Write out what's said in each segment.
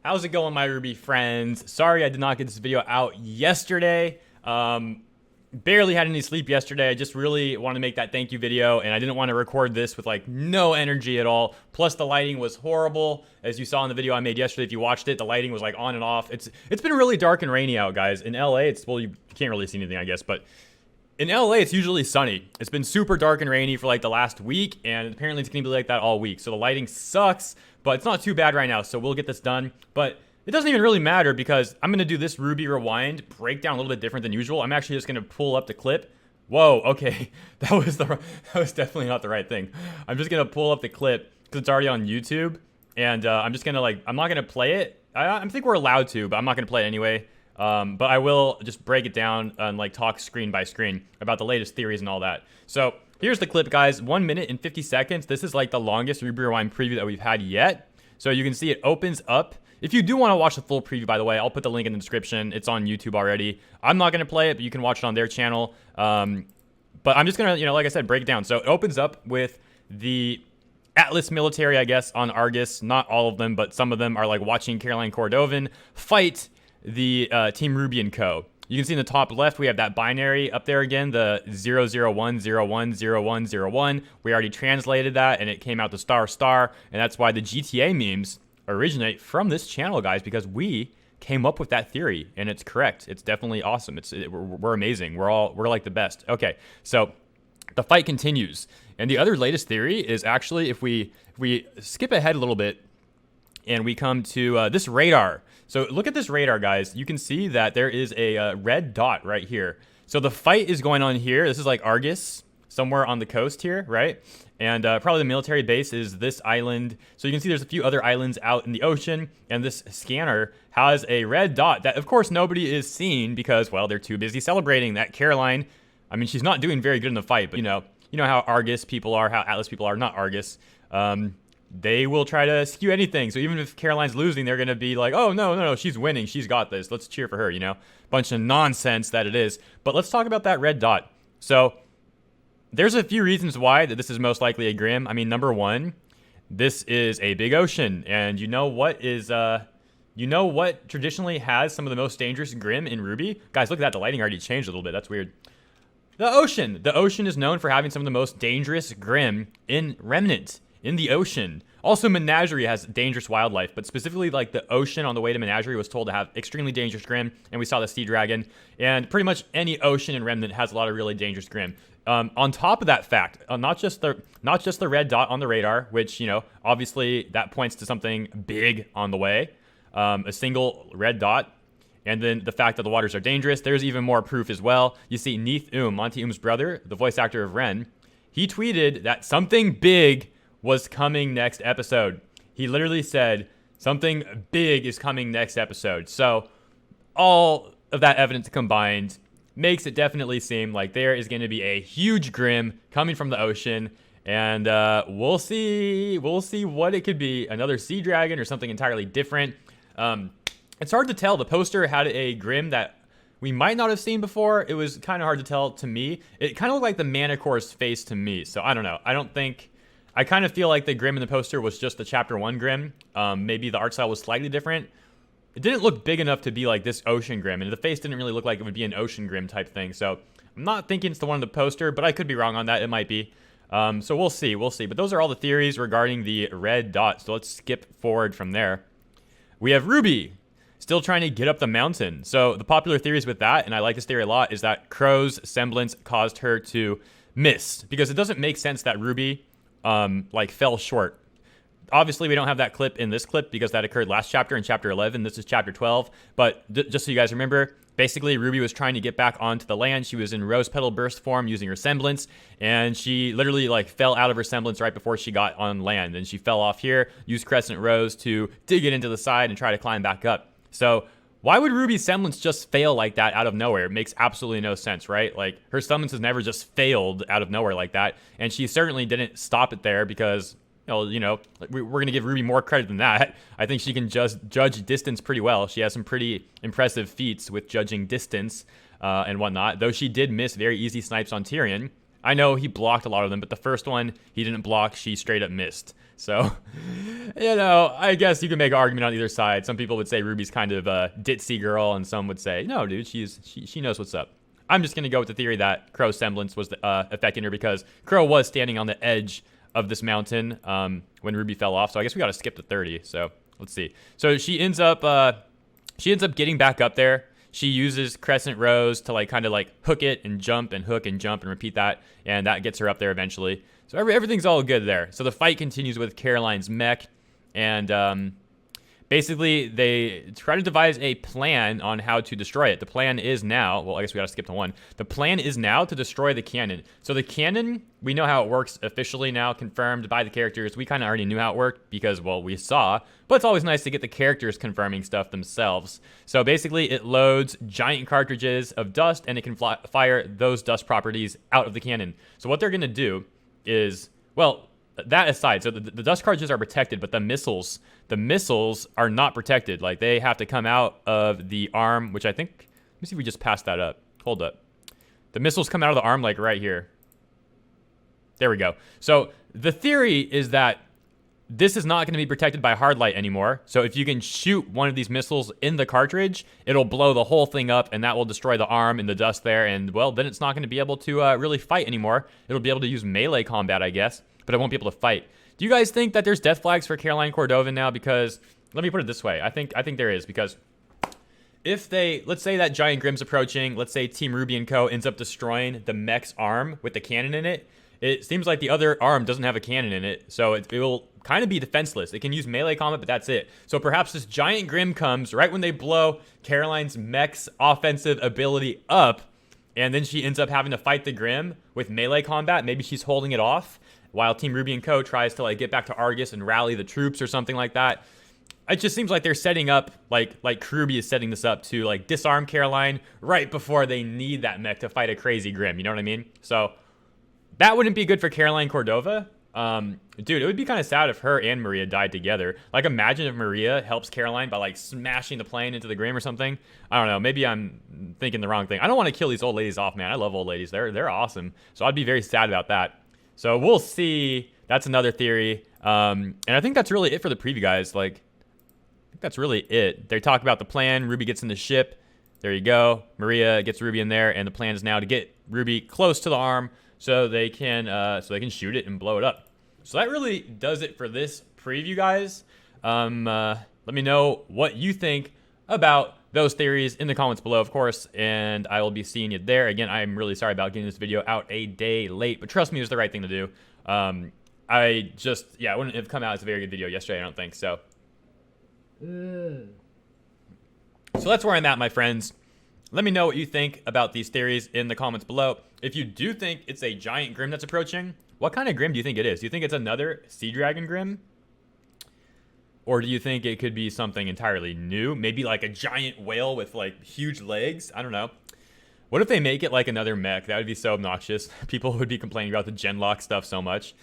How's it going, my RWBY friends? Sorry I did not get this video out yesterday. Barely had any sleep yesterday. I just really wanted to make that thank you video, and I didn't want to record this with like no energy at all. Plus the lighting was horrible. As you saw in the video I made yesterday, if you watched it, the lighting was like on and off. It's been really dark and rainy out, guys. In LA, you can't really see anything, I guess, but in LA, it's usually sunny. It's been super dark and rainy for like the last week, and apparently it's gonna be like that all week. So the lighting sucks, but it's not too bad right now, so we'll get this done. But it doesn't even really matter because I'm gonna do this RWBY Rewind breakdown a little bit different than usual. I'm actually just gonna pull up the clip. Whoa, okay, that was definitely not the right thing. I'm just gonna pull up the clip because it's already on YouTube, and I'm just gonna I'm not gonna play it. I think we're allowed to, but I'm not gonna play it anyway. But I will just break it down and like talk screen by screen about the latest theories and all that. So here's the clip, guys. 1 minute and 50 seconds. This is like the longest RWBY Rewind preview that we've had yet. So you can see it opens up. If you do want to watch the full preview, by the way, I'll put the link in the description. It's on YouTube already. I'm not going to play it, but you can watch it on their channel. But I'm just going to, like I said, break it down. So it opens up with the Atlas military, I guess, on Argus. Not all of them, but some of them are like watching Caroline Cordovin fight the Team RWBY and Co. You can see in the top left, we have that binary up there again, the 001010101. We already translated that, and it came out to star star, and that's why the GTA memes originate from this channel, guys, because we came up with that theory, and it's correct. It's definitely awesome. We're amazing. We're like the best. Okay, so the fight continues, and the other latest theory is actually if we skip ahead a little bit, and we come to this radar. So look at this radar, guys. You can see that there is a red dot right here. So the fight is going on here. This is like Argus, somewhere on the coast here, right? And probably the military base is this island. So you can see there's a few other islands out in the ocean. And this scanner has a red dot that, of course, nobody is seeing because, well, they're too busy celebrating that Caroline. I mean, she's not doing very good in the fight, but you know how Argus people are, how Atlas people are, not Argus. They will try to skew anything. So even if Caroline's losing, they're going to be like, oh, no, she's winning. She's got this. Let's cheer for her, Bunch of nonsense that it is. But let's talk about that red dot. So there's a few reasons why that this is most likely a Grimm. I mean, number one, this is a big ocean. And you know what traditionally has some of the most dangerous Grimm in RWBY? Guys, look at that. The lighting already changed a little bit. That's weird. The ocean. The ocean is known for having some of the most dangerous Grimm in Remnant. In the ocean. Also, Menagerie has dangerous wildlife, but specifically like the ocean on the way to Menagerie was told to have extremely dangerous Grimm, and we saw the sea dragon, and pretty much any ocean in Remnant has a lot of really dangerous Grimm. On top of that fact, not just the red dot on the radar, which obviously that points to something big on the way, a single red dot, and then the fact that the waters are dangerous. There's even more proof as well. You see, Neith Monty Oom's brother, the voice actor of Ren, he tweeted that something big was coming next episode. He literally said something big is coming next episode. So all of that evidence combined makes it definitely seem like there is going to be a huge Grimm coming from the ocean, and we'll see what it could be. Another sea dragon or something entirely different. It's hard to tell. The poster had a Grimm that we might not have seen before. It was kind of hard to tell to me. It kind of looked like the Manicore's face to me. So I don't know. I kind of feel like the Grimm in the poster was just the Chapter 1 Grimm. Maybe the art style was slightly different. It didn't look big enough to be like this ocean Grimm, and the face didn't really look like it would be an ocean Grimm type thing. So I'm not thinking it's the one in the poster, but I could be wrong on that. It might be. So we'll see. But those are all the theories regarding the red dot. So let's skip forward from there. We have RWBY still trying to get up the mountain. So the popular theories with that, and I like this theory a lot, is that Crow's semblance caused her to miss, because it doesn't make sense that RWBY fell short. Obviously, we don't have that clip in this clip because that occurred last chapter in chapter 11. This is chapter 12. But just so you guys remember, basically RWBY was trying to get back onto the land. She was in rose petal burst form using her semblance, and she literally fell out of her semblance right before she got on land. And she fell off here, used Crescent Rose to dig it into the side and try to climb back up. So why would RWBY's semblance just fail like that out of nowhere? It makes absolutely no sense, right? Like, her semblance has never just failed out of nowhere like that. And she certainly didn't stop it there because, we're going to give RWBY more credit than that. I think she can just judge distance pretty well. She has some pretty impressive feats with judging distance and whatnot, though she did miss very easy snipes on Tyrion. I know he blocked a lot of them, but the first one he didn't block. She straight up missed. So, you know, I guess you can make an argument on either side. Some people would say RWBY's kind of a ditzy girl, and some would say, no, dude, she knows what's up. I'm just going to go with the theory that Crow's semblance was affecting her because Crow was standing on the edge of this mountain when RWBY fell off. So I guess we got to skip to 30. So let's see. So she ends up getting back up there. She uses crescent rows to like kind of like hook it and jump and hook and jump and repeat that, and that gets her up there eventually. So everything's all good there. So the fight continues with Caroline's mech, and basically they try to devise a plan on how to destroy it. The plan is now, well, I guess we gotta skip to 1. The plan is now to destroy the cannon. So the cannon, we know how it works officially now, confirmed by the characters. We kind of already knew how it worked because, well, we saw, but it's always nice to get the characters confirming stuff themselves. So basically it loads giant cartridges of dust, and it can fire those dust properties out of the cannon. So what they're gonna do is, well, that aside, so the dust cartridges are protected, but the missiles are not protected. Like, they have to come out of the arm, which I think, let me see if we just passed that up. Hold up. The missiles come out of the arm, like right here. There we go. So the theory is that this is not going to be protected by hard light anymore. So if you can shoot one of these missiles in the cartridge, it'll blow the whole thing up, and that will destroy the arm and the dust there. And, well, then it's not going to be able to really fight anymore. It'll be able to use melee combat, I guess, but it won't be able to fight. Do you guys think that there's death flags for Caroline Cordovin now? Because, let me put it this way. I think there is, because if they, let's say that giant Grimm's approaching, let's say Team RWBY and Co. ends up destroying the mech's arm with the cannon in it, it seems like the other arm doesn't have a cannon in it, so it will kind of be defenseless. It can use melee combat, but that's it. So perhaps this giant Grimm comes right when they blow Caroline's mech's offensive ability up, and then she ends up having to fight the Grimm with melee combat. Maybe she's holding it off while Team RWBY and Co. tries to like get back to Argus and rally the troops or something like that. It just seems like they're setting up, like RWBY is setting this up to like disarm Caroline right before they need that mech to fight a crazy Grimm. You know what I mean? So that wouldn't be good for Caroline Cordova. Dude, it would be kind of sad if her and Maria died together. Like, imagine if Maria helps Caroline by like smashing the plane into the Grimm or something. I don't know. Maybe I'm thinking the wrong thing. I don't want to kill these old ladies off, man. I love old ladies. They're awesome. So I'd be very sad about that. So we'll see. That's another theory. And I think that's really it for the preview, guys. Like, I think that's really it. They talk about the plan. RWBY gets in the ship. There you go. Maria gets RWBY in there, and the plan is now to get RWBY close to the arm so they can shoot it and blow it up. So that really does it for this preview, guys. Let me know what you think about those theories in the comments below, of course, and I will be seeing you there. Again, I'm really sorry about getting this video out a day late, but trust me, it was the right thing to do. It wouldn't have come out as a very good video yesterday, I don't think, so. So that's where I'm at, my friends. Let me know what you think about these theories in the comments below. If you do think it's a giant Grimm that's approaching, what kind of Grimm do you think it is? Do you think it's another Sea Dragon Grimm? Or do you think it could be something entirely new? Maybe like a giant whale with like huge legs? I don't know. What if they make it like another mech? That would be so obnoxious. People would be complaining about the Genlock stuff so much.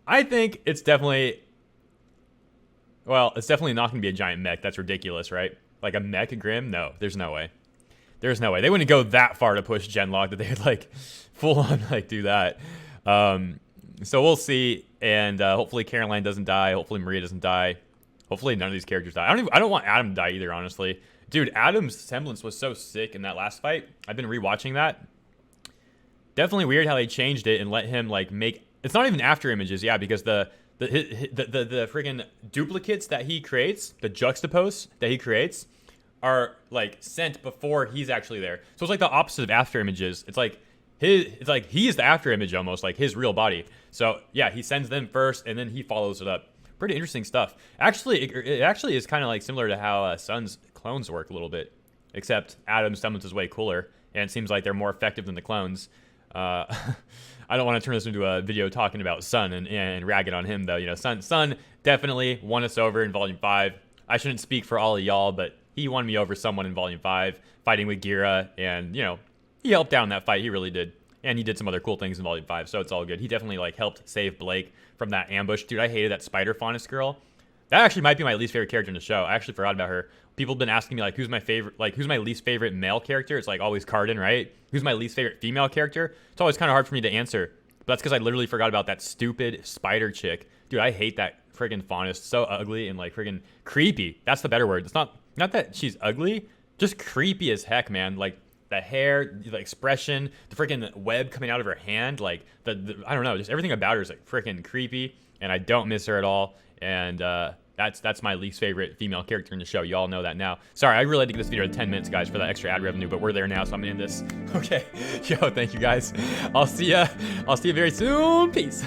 I think it's definitely... Well, it's definitely not going to be a giant mech. That's ridiculous, right? Like a mech Grimm? No, there's no way. There's no way. They wouldn't go that far to push Genlock that they would like full on like do that. So we'll see. And hopefully Caroline doesn't die. Hopefully Maria doesn't die. Hopefully none of these characters die. I don't want Adam to die either, honestly. Dude, Adam's semblance was so sick in that last fight. I've been rewatching that. Definitely weird how they changed it and let him like make... It's not even after images, yeah, because the freaking duplicates that he creates, the juxtapose that he creates, are like sent before he's actually there. So it's like the opposite of after images. It's like he is the after image almost, like his real body. So yeah, he sends them first and then he follows it up. Pretty interesting stuff. Actually, it actually is kind of like similar to how Sun's clones work a little bit, except Adam's semblance is way cooler, and it seems like they're more effective than the clones. I don't want to turn this into a video talking about Sun and ragging on him, though. You know, Sun definitely won us over in Volume 5. I shouldn't speak for all of y'all, but he won me over somewhat in Volume 5, fighting with Gira, and, you know, he helped out in that fight. He really did. And he did some other cool things in Volume 5, so it's all good. He definitely, like, helped save Blake from that ambush. Dude, I hated that Spider Faunus girl. That actually might be my least favorite character in the show. I actually forgot about her. People have been asking me, like, who's my least favorite male character? It's, like, always Cardin, right? Who's my least favorite female character? It's always kind of hard for me to answer. But that's because I literally forgot about that stupid spider chick. Dude, I hate that friggin' font. It's so ugly and like friggin' creepy. That's the better word. It's not that she's ugly, just creepy as heck, man. Like the hair, the expression, the freaking web coming out of her hand, like the I don't know, just everything about her is like freaking creepy, and I don't miss her at all. And that's my least favorite female character in the show. You all know that now. Sorry, I really had to get this video to 10 minutes, guys, for that extra ad revenue, but we're there now, so I'm gonna end this. Okay, yo, thank you guys. I'll see ya very soon. Peace.